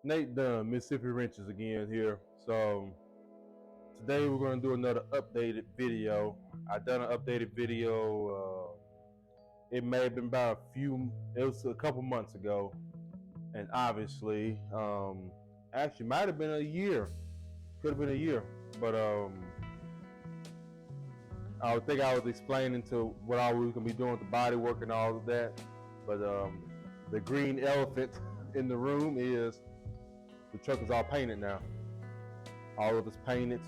Nate Dunn, Mississippi Wrenches again here. So today we're going to do another updated video. I done an updated video. It may have been it was a couple months ago, and obviously, actually might have been a year. Could have been a year, but I think I was explaining to what all we were gonna be doing with the body work and all of that. But the green elephant in the room is the truck is all painted now. All of it's painted.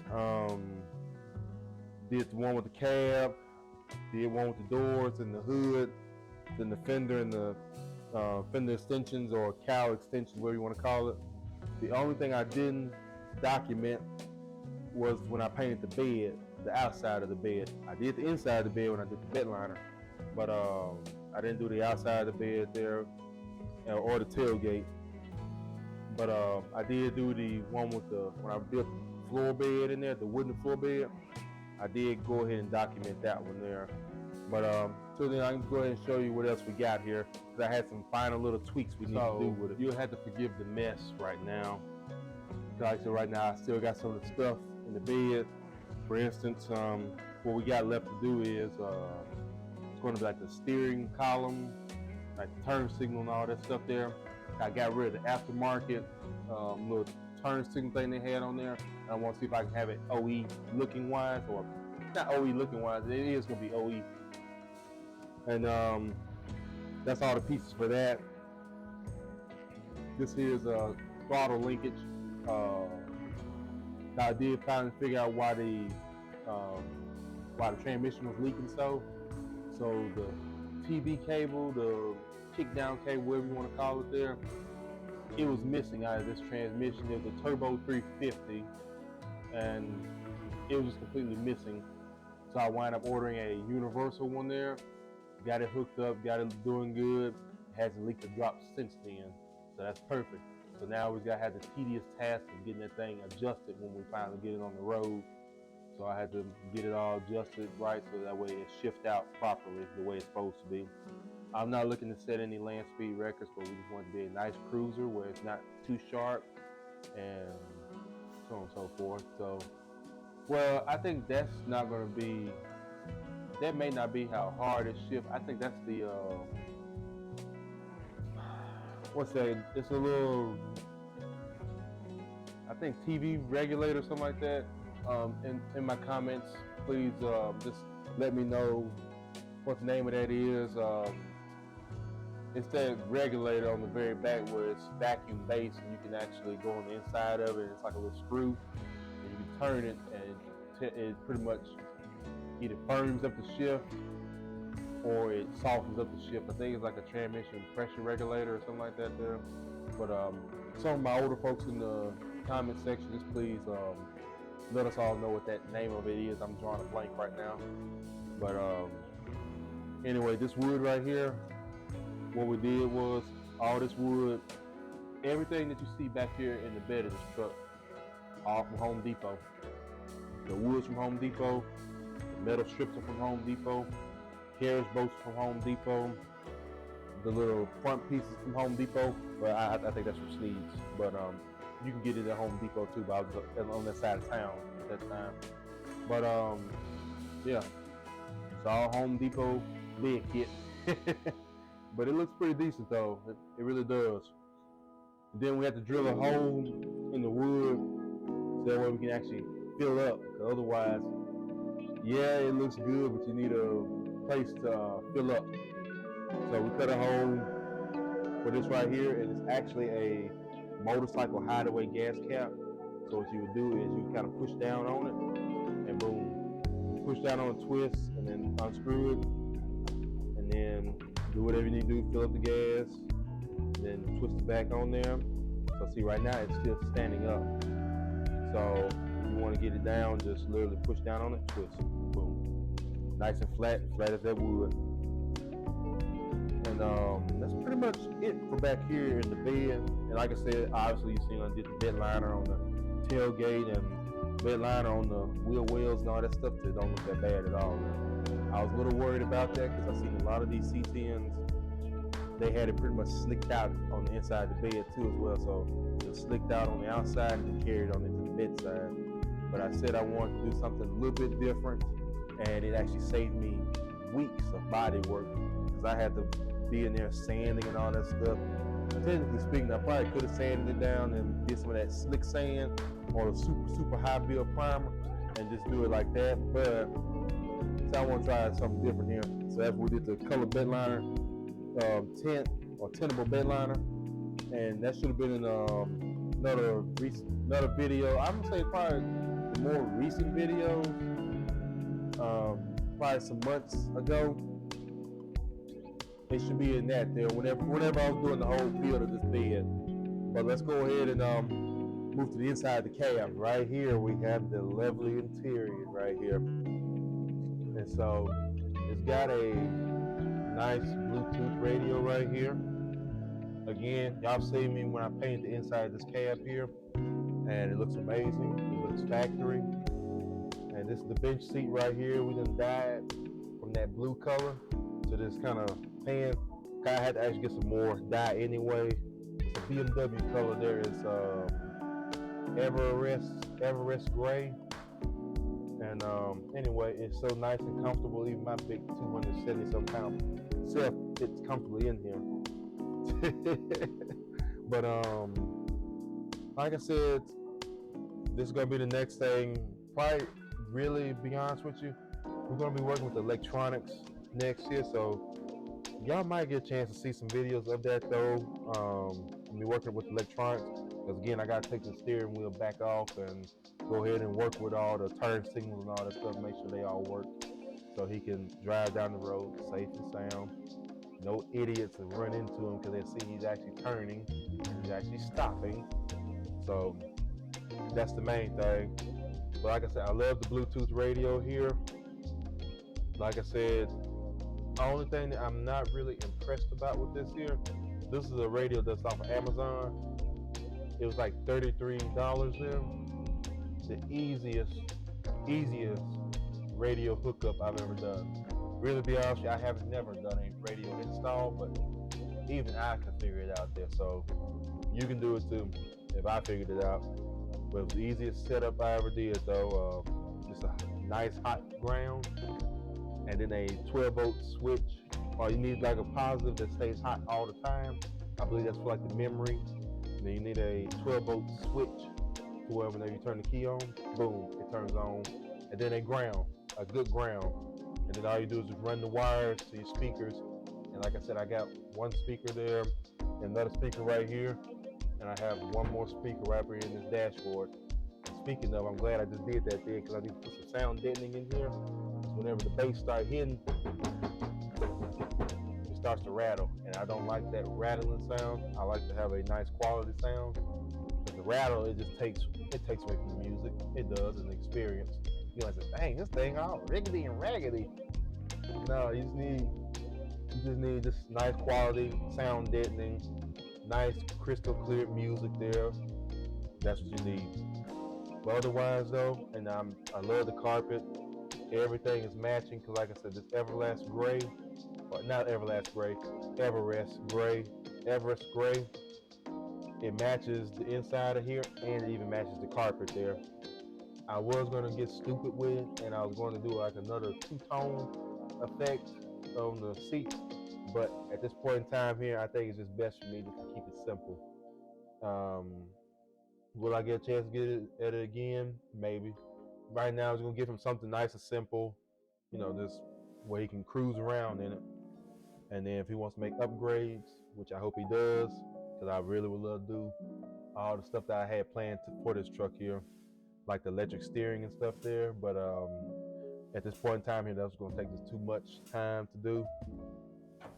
Did the one with the cab, did one with the doors and the hood, then the fender and the fender extensions or cowl extensions, whatever you want to call it. The only thing I didn't document was when I painted the bed, the outside of the bed. I did the inside of the bed when I did the bed liner, but I didn't do the outside of the bed there or the tailgate. But I did do the one with when I built the floor bed in there, the wooden floor bed. I did go ahead and document that one there. But so then I can go ahead and show you what else we got here, because I had some final little tweaks we need to do with it. You'll have to forgive the mess right now. Like I said, right now I still got some of the stuff in the bed. For instance, what we got left to do is it's going to be like the steering column, like the turn signal and all that stuff there. I got rid of the aftermarket little turn signal thing they had on there. And I want to see if I can have it OE looking wise, or not OE looking wise. It is going to be OE, and that's all the pieces for that. This is a throttle linkage. I did finally figure out why the transmission was leaking. So the TV cable, the kick down cable, whatever you want to call it there, it was missing out of this transmission. It was a turbo 350 and it was just completely missing. So I wound up ordering a universal one there, got it hooked up, got it doing good. It hasn't leaked a drop since then, so that's perfect. So now we gotta have the tedious task of getting that thing adjusted when we finally get it on the road. So I had to get it all adjusted right so that way it shifts out properly the way it's supposed to be. I'm not looking to set any land speed records, but we just want it to be a nice cruiser where it's not too sharp and so on and so forth. So, well, I think that's not going to be, that may not be how hard it shifts. I think that's the, what's that? It's a little, I think TV regulator or something like that. In my comments, please just let me know what the name of that is. It's that regulator on the very back where it's vacuum based, and you can actually go on the inside of it. It's like a little screw, and you can turn it, and it pretty much either firms up the shift or it softens up the shift. I think it's like a transmission pressure regulator or something like that there. But some of my older folks in the comment section, just please let us all know what that name of it is. I'm drawing a blank right now. But anyway, this wood right here, what we did was all this wood, everything that you see back here in the bed of this truck, all from Home Depot. The wood's from Home Depot, the metal strips are from Home Depot, carriage bolts from Home Depot, the little front pieces from Home Depot. But I think that's from Sneed's. But you can get it at Home Depot too, but I was on that side of town at that time. But yeah, it's all Home Depot bed kit. But it looks pretty decent though. It really does. And then we have to drill a hole in the wood so that way we can actually fill up. Because otherwise, yeah, it looks good, but you need a place to fill up. So we cut a hole for this right here, and it's actually a motorcycle hideaway gas cap. So what you would do is you kind of push down on it, and boom, you push down on a twist, and then unscrew it, and then do whatever you need to do, fill up the gas, and then twist it back on there. So see, right now it's still standing up. So if you want to get it down, just literally push down on it, twist, boom, nice and flat as that wood. And that's pretty much it for back here in the bed. And like I said, obviously you see I did the bed liner on the tailgate and bed liner on the wheel wells and all that stuff. That don't look that bad at all. I was a little worried about that because I've seen a lot of these C10s they had it pretty much slicked out on the inside of the bed too as well. So it was slicked out on the outside and carried on into the bedside. But I said I wanted to do something a little bit different, and it actually saved me weeks of body work because I had to be in there sanding and all that stuff. Technically speaking, I probably could have sanded it down and did some of that slick sand or the super high build primer and just do it like that. But so I want to try something different here. So that's what we did the color bed liner tint or tintable bed liner, and that should have been in another video. I'm gonna say probably the more recent videos, probably some months ago. It should be in that there whenever I was doing the whole build of this bed. But let's go ahead and move to the inside of the cab. Right here we have the lovely interior right here. And so it's got a nice Bluetooth radio right here. Again, y'all see me when I painted the inside of this cab here, and it looks amazing. It looks factory. And this is the bench seat right here. We done dyed from that blue color to this kind of tan. I had to actually get some more dye anyway. It's a BMW color. There is Everest gray. And anyway, it's so nice and comfortable. Even my big 270-some pound self fits comfortably in here. But like I said, this is gonna be the next thing. Probably, really, be honest with you, we're gonna be working with electronics next year, so y'all might get a chance to see some videos of that though. I'll be working with electronics because again, I gotta take the steering wheel back off and go ahead and work with all the turn signals and all that stuff, make sure they all work so he can drive down the road safe and sound. No idiots will run into him because they see he's actually turning, he's actually stopping. So that's the main thing. But like I said, I love the Bluetooth radio here. Like I said, the only thing that I'm not really impressed about with this here, this is a radio that's off of Amazon. It was like $33 there. The easiest radio hookup I've ever done. Really be honest with you, I have never done a radio install, but even I can figure it out there. So you can do it too if I figured it out. But it was the easiest setup I ever did though. Just a nice hot ground and then a 12-volt switch. Or you need like a positive that stays hot all the time. I believe that's for like the memory. And then you need a 12-volt switch to where whenever you turn the key on, boom, it turns on. And then a ground, a good ground. And then all you do is just run the wires to your speakers. And like I said, I got one speaker there, and another speaker right here, and I have one more speaker right here in this dashboard. And speaking of, I'm glad I just did that there because I need to put some sound deadening in here. So whenever the bass starts hitting, it starts to rattle. And I don't like that rattling sound. I like to have a nice quality sound. Because the rattle, it takes away from the music. It does, as an experience. You know, I said, dang, this thing all riggedy and raggedy. No, you just need this nice quality sound deadening, nice crystal clear music there. That's what you need. But otherwise though, and I love the carpet. Everything is matching because like I said, this Everest gray, it matches the inside of here and it even matches the carpet there. I was going to get stupid with it and I was going to do like another two-tone effect on the seats, but at this point in time here, I think it's just best for me to keep it simple. Will I get a chance to get it at it again? Maybe. Right now, I was going to give him something nice and simple, you know, just where he can cruise around in it. And then if he wants to make upgrades, which I hope he does, because I really would love to do all the stuff that I had planned for this truck here, like the electric steering and stuff there, but at this point in time here, that's going to take just too much time to do.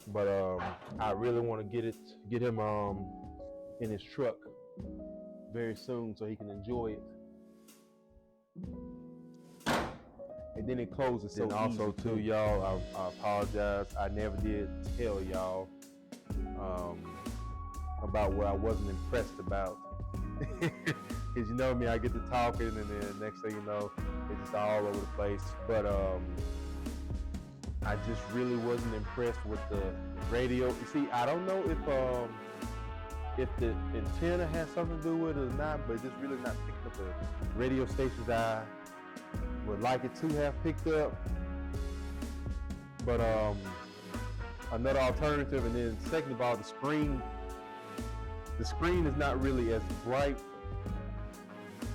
But I really want to get him in his truck very soon so he can enjoy it. And then it closes so also too, y'all, I apologize. I never did tell y'all about what I wasn't impressed about. Because you know me, I get to talking and then next thing you know, it's just all over the place. But I just really wasn't impressed with the radio. You see, I don't know if the antenna has something to do with it or not, but it's just really not picking up the radio stations I would like it to have picked up. But another alternative, and then second of all, the screen is not really as bright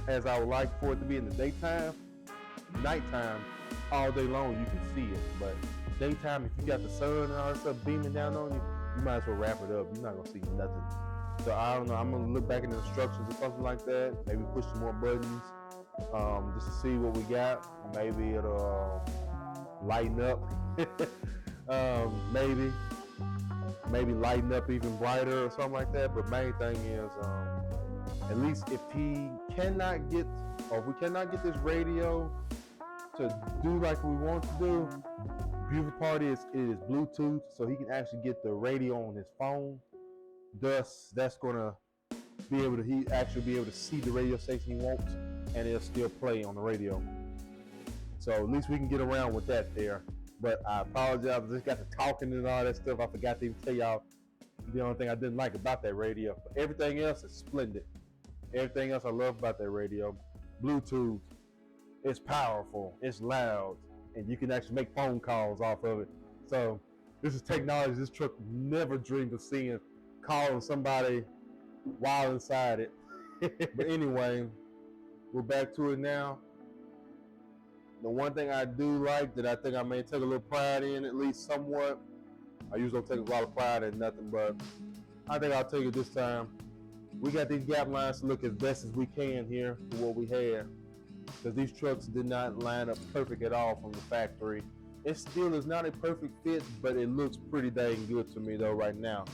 as I would like for it to be in the daytime. Nighttime, all day long you can see it, but daytime, if you got the sun and all that stuff beaming down on you, you might as well wrap it up. You're not gonna see nothing. So I don't know, I'm gonna look back in the instructions or something like that, maybe push some more buttons, just to see what we got. Maybe it'll lighten up. maybe lighten up even brighter or something like that. But main thing is, at least if we cannot get this radio to do like we want to do, the beautiful part is it is Bluetooth, so he can actually get the radio on his phone. Thus, that's gonna be able to see the radio station he wants, and it'll still play on the radio. So at least we can get around with that there. But I apologize, I just got to talking and all that stuff. I forgot to even tell y'all the only thing I didn't like about that radio. But everything else is splendid. Everything else I love about that radio. Bluetooth, it's powerful, it's loud, and you can actually make phone calls off of it. So this is technology this truck never dreamed of seeing, calling somebody while inside it. But anyway, we're back to it now. The one thing I do like that I think I may take a little pride in, at least somewhat, I usually don't take a lot of pride in nothing, but I think I'll take it this time. We got these gap lines to look as best as we can here for what we had, because these trucks did not line up perfect at all from the factory. It still is not a perfect fit, but it looks pretty dang good to me though right now.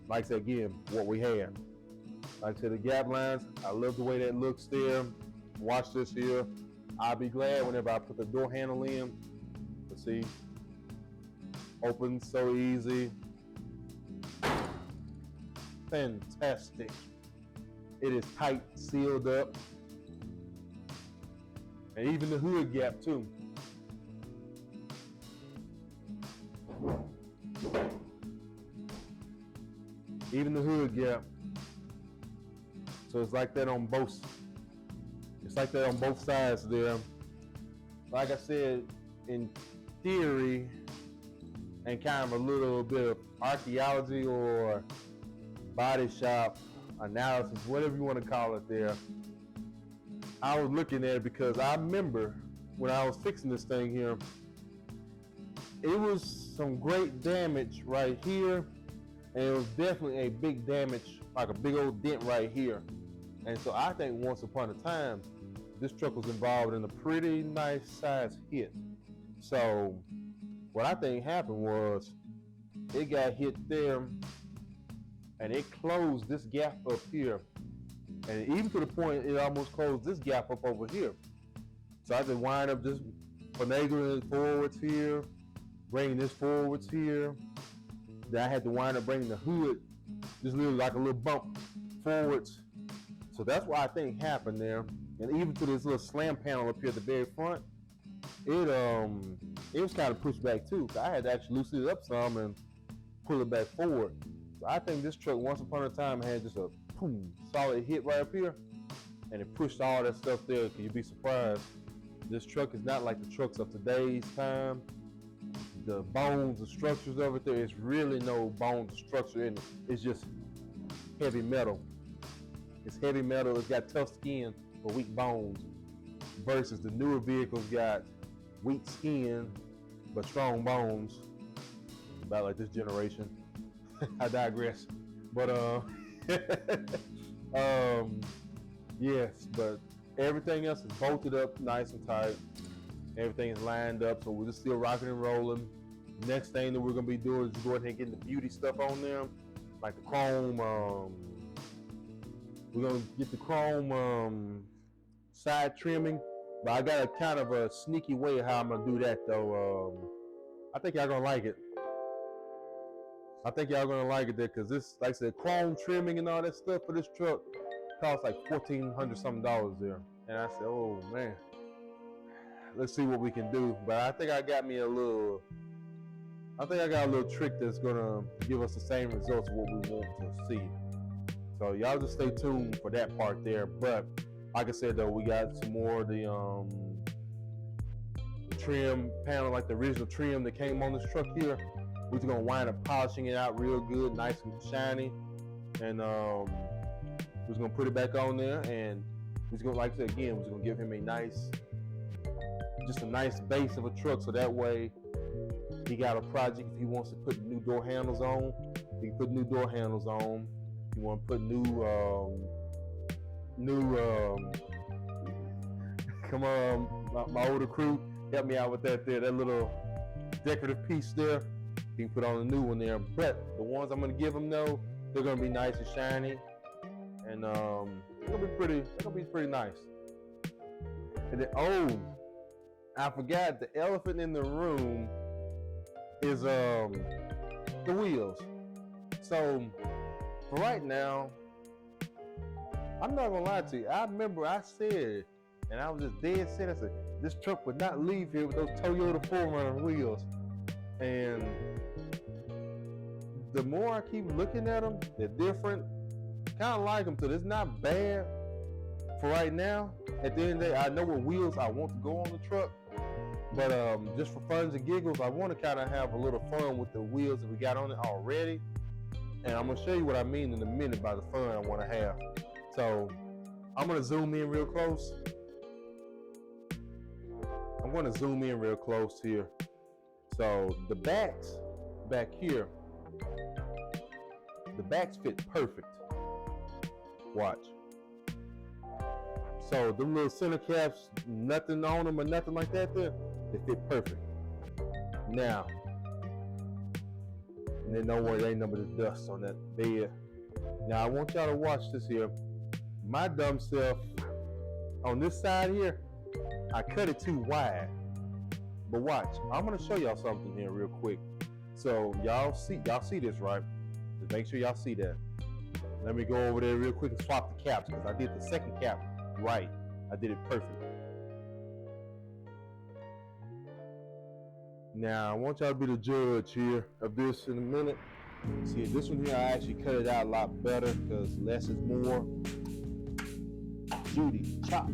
Like I said again, what we had. Like I said, the gap lines, I love the way that looks there. Watch this here. I'll be glad whenever I put the door handle in. Let's see. Open so easy. Fantastic. It is tight, sealed up. And even the hood gap too. Even the hood gap. So it's like that on both. It's like that on both sides there. Like I said, in theory, and kind of a little bit of archaeology or body shop analysis, whatever you want to call it there, I was looking at it because I remember when I was fixing this thing here, it was some great damage right here, and it was definitely a big damage, like a big old dent right here. And so I think once upon a time, this truck was involved in a pretty nice size hit. So what I think happened was it got hit there and it closed this gap up here. And even to the point it almost closed this gap up over here. So I just wind up just finagling it forwards here, bringing this forwards here. Then I had to wind up bringing the hood just literally like a little bump forwards. So that's what I think happened there. And even to this little slam panel up here at the very front, it was kind of pushed back too. So I had to actually loosen it up some and pull it back forward. So I think this truck once upon a time had just a boom, solid hit right up here, and it pushed all that stuff there. Can you be surprised? This truck is not like the trucks of today's time. The bones, the structures of it, there is really no bones or structure in it. It's just heavy metal. It's heavy metal. It's got tough skin for weak bones, versus the newer vehicles got weak skin but strong bones. About like this generation. I digress. But yes, but everything else is bolted up nice and tight. Everything is lined up, so we're just still rocking and rolling. Next thing that we're gonna be doing is just go ahead and get the beauty stuff on there, like the chrome. We're gonna get the chrome side trimming, but I got a kind of a sneaky way how I'm gonna do that though. I think y'all gonna like it. I think y'all gonna like it there, cause this, like I said, chrome trimming and all that stuff for this truck costs like $1,400 something there. And I said, oh man, let's see what we can do. But I think I got me a little I think I got a little trick that's gonna give us the same results of what we want to see. So y'all just stay tuned for that part there. But like I said though, we got some more of the trim panel, like the original trim that came on this truck here. We're just gonna wind up polishing it out real good, nice and shiny, and we're just gonna put it back on there, and we're just gonna, like I said again, we're just gonna give him a nice, just a nice base of a truck, so that way he got a project. If he wants to put new door handles on, he can put new door handles on. If you want to put come on, my older crew, help me out with that there, that little decorative piece there. You can put on a new one there. But the ones I'm gonna give them though, they're gonna be nice and shiny, and they're gonna be pretty nice. And then, oh, I forgot, the elephant in the room is the wheels. So for right now, I'm not gonna lie to you. I remember I said, and I was just dead set. I said this truck would not leave here with those Toyota 4Runner wheels. And the more I keep looking at them, they're different. Kind of like them, so it's not bad for right now. At the end of the day, I know what wheels I want to go on the truck, but just for funs and giggles, I want to kind of have a little fun with the wheels that we got on it already. And I'm gonna show you what I mean in a minute by the fun I want to have. So I'm gonna zoom in real close. I'm gonna zoom in real close here. So the backs back here, the backs fit perfect. Watch. So the little center caps, nothing on them or nothing like that there, they fit perfect. Now, and then don't worry, there ain't no but dust on that bed. Now I want y'all to watch this here. My dumb self, on this side here, I cut it too wide. But watch, I'm gonna show y'all something here real quick. So y'all see this, right? Just make sure y'all see that. Let me go over there real quick and swap the caps, because I did the second cap right. I did it perfect. Now I want y'all to be the judge here of this in a minute. See, this one here I actually cut it out a lot better because less is more. Judy, chop.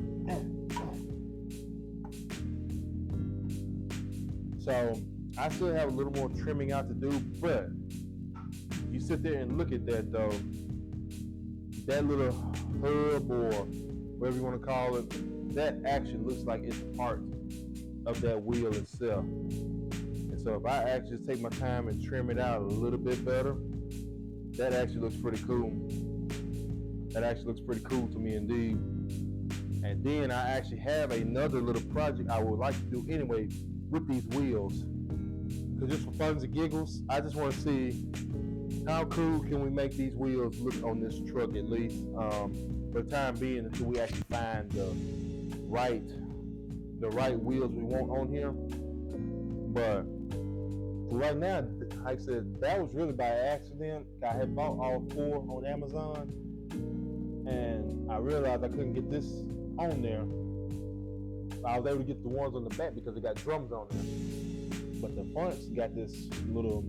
So I still have a little more trimming out to do, but you sit there and look at that though, that little hub or whatever you want to call it, that actually looks like it's part of that wheel itself. And so if I actually just take my time and trim it out a little bit better, that actually looks pretty cool. That actually looks pretty cool to me indeed. And then I actually have another little project I would like to do anyway with these wheels. Because just for funs and giggles, I just want to see how cool can we make these wheels look on this truck at least. For the time being, until we actually find the right wheels we want on here. But right now, like I said, that was really by accident. I had bought all 4 on Amazon, and I realized I couldn't get this on there. I was able to get the ones on the back because it got drums on there. But the fronts got this little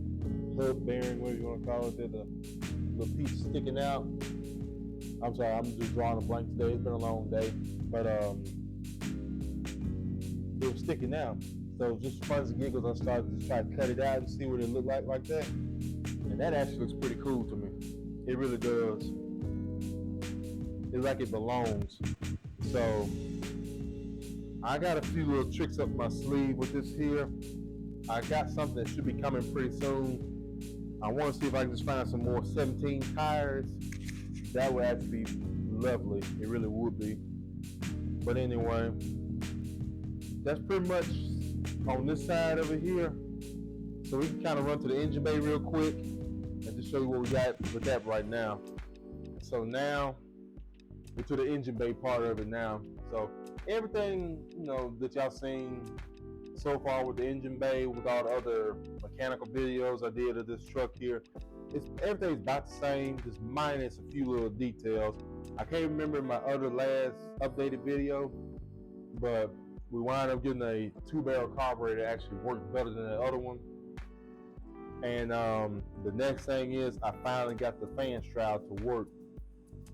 hub bearing, whatever you want to call it, there, the little piece sticking out. I'm sorry, I'm just drawing a blank today. It's been a long day, but it was sticking out. So just for funs and giggles, I started to try to cut it out and see what it looked like that. And that actually looks pretty cool to me. It really does. It's like it belongs. So I got a few little tricks up my sleeve with this here. I got something that should be coming pretty soon. I want to see if I can just find some more 17 tires. That would actually be lovely. It really would be. But anyway, that's pretty much on this side over here. So we can kind of run to the engine bay real quick and just show you what we got with that right now. So now we're to the engine bay part of it now. So everything, you know, that y'all seen so far with the engine bay, with all the other mechanical videos I did of this truck here, everything's about the same, just minus a few little details. I can't remember my other last updated video, but we wound up getting a 2-barrel carburetor that actually worked better than the other one. And the next thing is I finally got the fan shroud to work.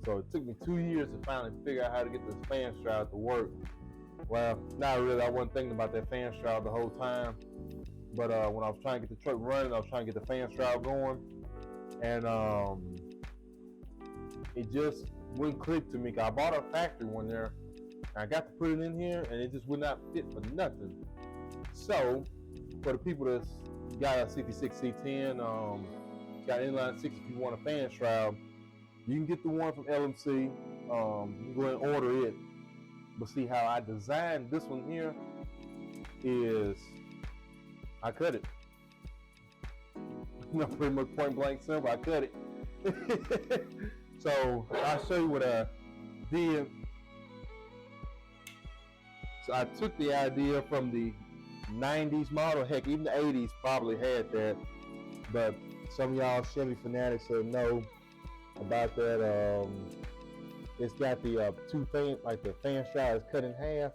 So it took me 2 years to finally figure out how to get this fan shroud to work. Well, not really. I wasn't thinking about that fan shroud the whole time. But when I was trying to get the truck running, I was trying to get the fan shroud going. And it just wouldn't click to me. I bought a factory one there. And I got to put it in here, and it just would not fit for nothing. So, for the people that's got a 66 C10, got inline 6 if you want a fan shroud, you can get the one from LMC. You can go ahead and order it. But see how I designed this one here is I cut it. Pretty much point blank simple. I cut it. So I'll show you what I did. So I took the idea from the 90s model. Heck, even the 80s probably had that. But some of y'all Chevy fanatics will know about that. It's got the two fan, like the fan shroud is cut in half.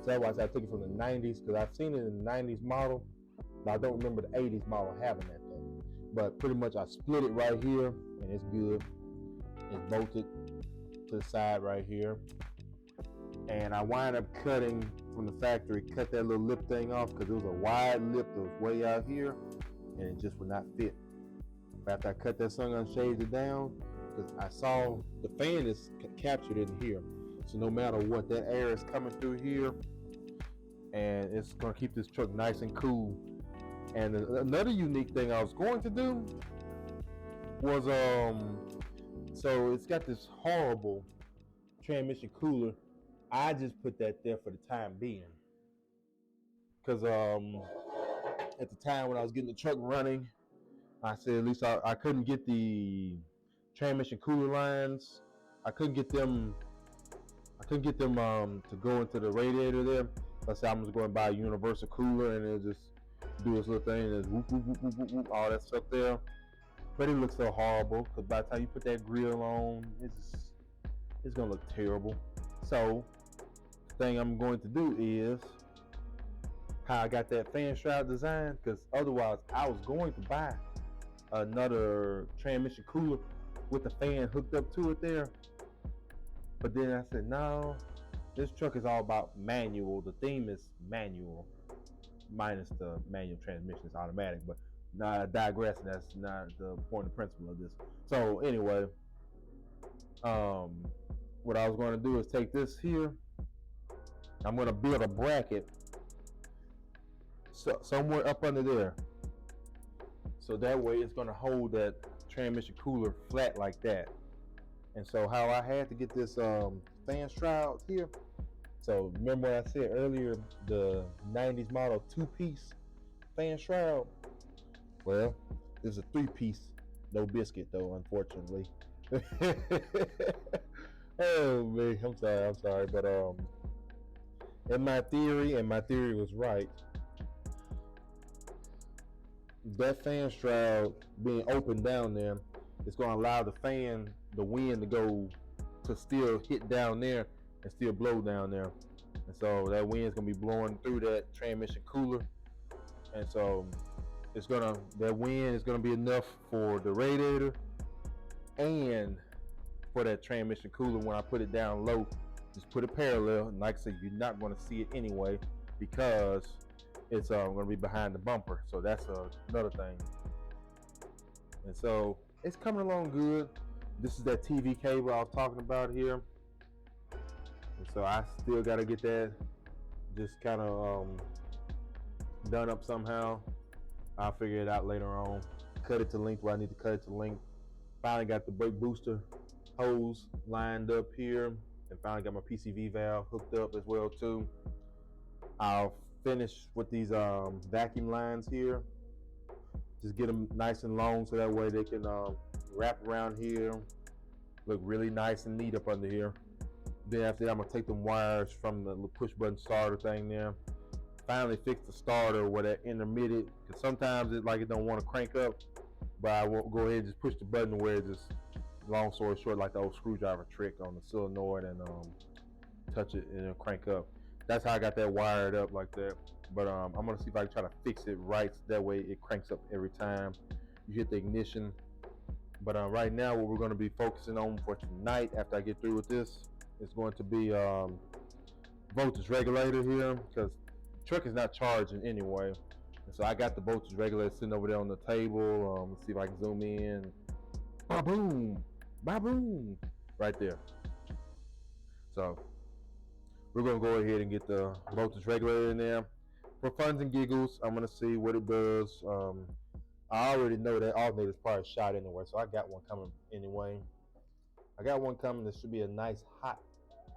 So that's why I took it from the 90s, because I've seen it in the 90s model, but I don't remember the 80s model having that thing. But pretty much I split it right here, and it's good. It's bolted to the side right here. And I wind up cutting from the factory, cut that little lip thing off, because it was a wide lip that was way out here, and it just would not fit. After I cut that sun and shaved it down, because I saw the fan is captured in here. So no matter what, that air is coming through here, and it's going to keep this truck nice and cool. And another unique thing I was going to do was, so it's got this horrible transmission cooler. I just put that there for the time being. Because at the time when I was getting the truck running, I said at least I couldn't get the transmission cooler lines. I couldn't get them to go into the radiator there. So I said I'm just going to buy a universal cooler, and it'll just do this little thing, and whoop, whoop, whoop, whoop, whoop, all that stuff there. But it looks so horrible, because by the time you put that grill on, it's gonna look terrible. So the thing I'm going to do is how I got that fan shroud design, because otherwise I was going to buy another transmission cooler with the fan hooked up to it there. But then I said, no, this truck is all about manual. The theme is manual, minus the manual transmission is automatic. But I digress, and that's not the point and principle of this. So anyway, what I was going to do is take this here. I'm going to build a bracket somewhere up under there. So that way it's going to hold that transmission cooler flat like that. And so how I had to get this fan shroud here. So remember what I said earlier, the 90s model 2-piece fan shroud? Well, there's a 3-piece, no biscuit though, unfortunately. Oh man, I'm sorry, but in my theory, and my theory was right, that fan shroud being open down there is going to allow the wind to go to still hit down there and still blow down there. And so that wind is going to be blowing through that transmission cooler. And so that wind is going to be enough for the radiator and for that transmission cooler. When I put it down low, just put it parallel. And like I said, you're not going to see it anyway, because it's going to be behind the bumper. So that's another thing. And so it's coming along good. This is that TV cable I was talking about here. And so I still got to get that just kind of done up somehow. I'll figure it out later on. Cut it to length where I need to cut it to length. Finally got the brake booster hose lined up here, and finally got my PCV valve hooked up as well too. I'll finish with these vacuum lines here. Just get them nice and long so that way they can wrap around here, look really nice and neat up under here. Then after that, I'm gonna take them wires from the push button starter thing there. Finally fix the starter where that intermittent, because sometimes it don't want to crank up, but I won't go ahead and just push the button where it just, long story short, like the old screwdriver trick on the solenoid, and touch it and it'll crank up. That's how I got that wired up like that. but I'm gonna see if I can try to fix it right. So that way it cranks up every time you hit the ignition. But right now, what we're going to be focusing on for tonight, after I get through with this, is going to be voltage regulator here, because the truck is not charging anyway. And so I got the voltage regulator sitting over there on the table. Let's see if I can zoom in. Ba boom, ba boom, right there. So we're going to go ahead and get the voltage regulator in there. For funs and giggles, I'm going to see what it does. I already know that alternator is probably shot anyway, so I got one coming anyway. I got one coming that should be a nice hot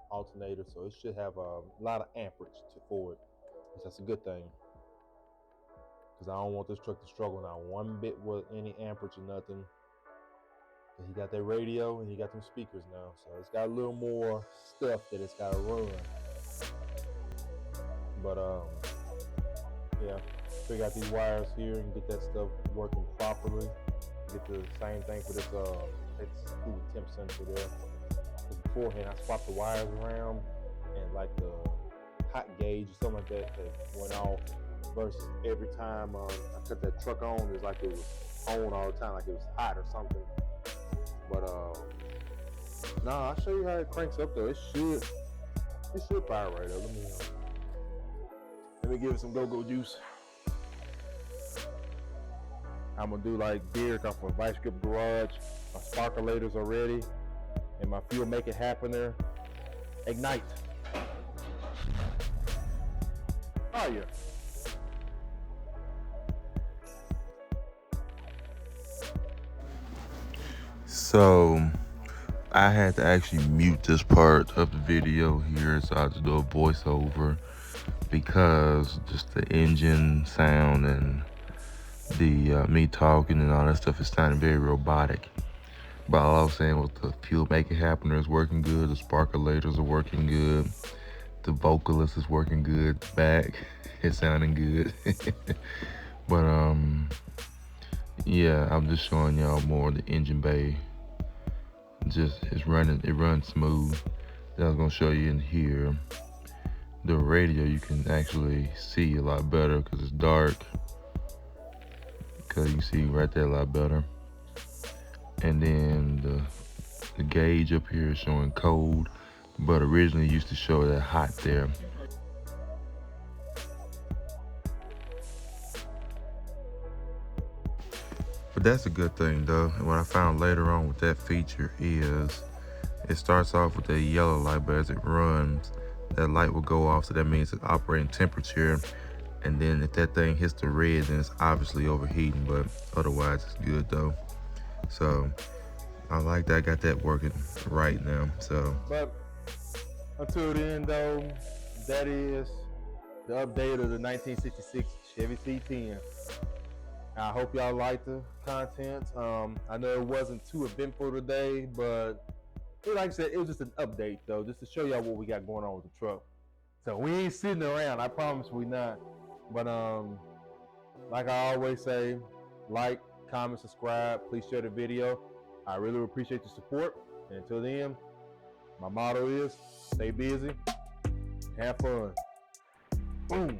alternator, so it should have a lot of amperage for it, which that's a good thing, because I don't want this truck to struggle now one bit with any amperage or nothing. He got that radio and he got some speakers now, so it's got a little more stuff that it's got to run. But yeah, figure out these wires here and get that stuff working properly. Get the same thing for this it's cool temp sensor there. Because beforehand I swapped the wires around, and like the hot gauge or something like that went off, versus every time I cut that truck on, it's like it was on all the time, like it was hot or something. But nah, I'll show you how it cranks up though. It should fire right up. Let me give it some go-go juice. I'm gonna do like Derek off of Vice Grip Garage. My sparkulators are ready, and my fuel make it happener. Ignite. Fire. So I had to actually mute this part of the video here, so I had to do a voiceover because just the engine sound and the me talking and all that stuff is sounding very robotic. But all I was saying was the fuel make it happener is working good, the sparkulators are working good, the vocalist is working good, back it's sounding good. But yeah, I'm just showing y'all more of the engine bay. Just it runs smooth. Then I was gonna show you in here the radio. You can actually see a lot better because it's dark, because you can see right there a lot better. And then the gauge up here is showing cold, but originally used to show that hot there. But that's a good thing though. And what I found later on with that feature is it starts off with a yellow light, but as it runs, that light will go off, so that means it's operating temperature. And then if that thing hits the red, then it's obviously overheating, but otherwise it's good though. So I like that I got that working right now. So but until then though, that is the update of the 1966 Chevy C10. I hope y'all like the content. I know it wasn't too eventful today, but like I said, it was just an update though, just to show y'all what we got going on with the truck. So we ain't sitting around, I promise we not. But like I always say, like, comment, subscribe, please share the video. I really appreciate the support. And until then, my motto is stay busy, have fun. Boom.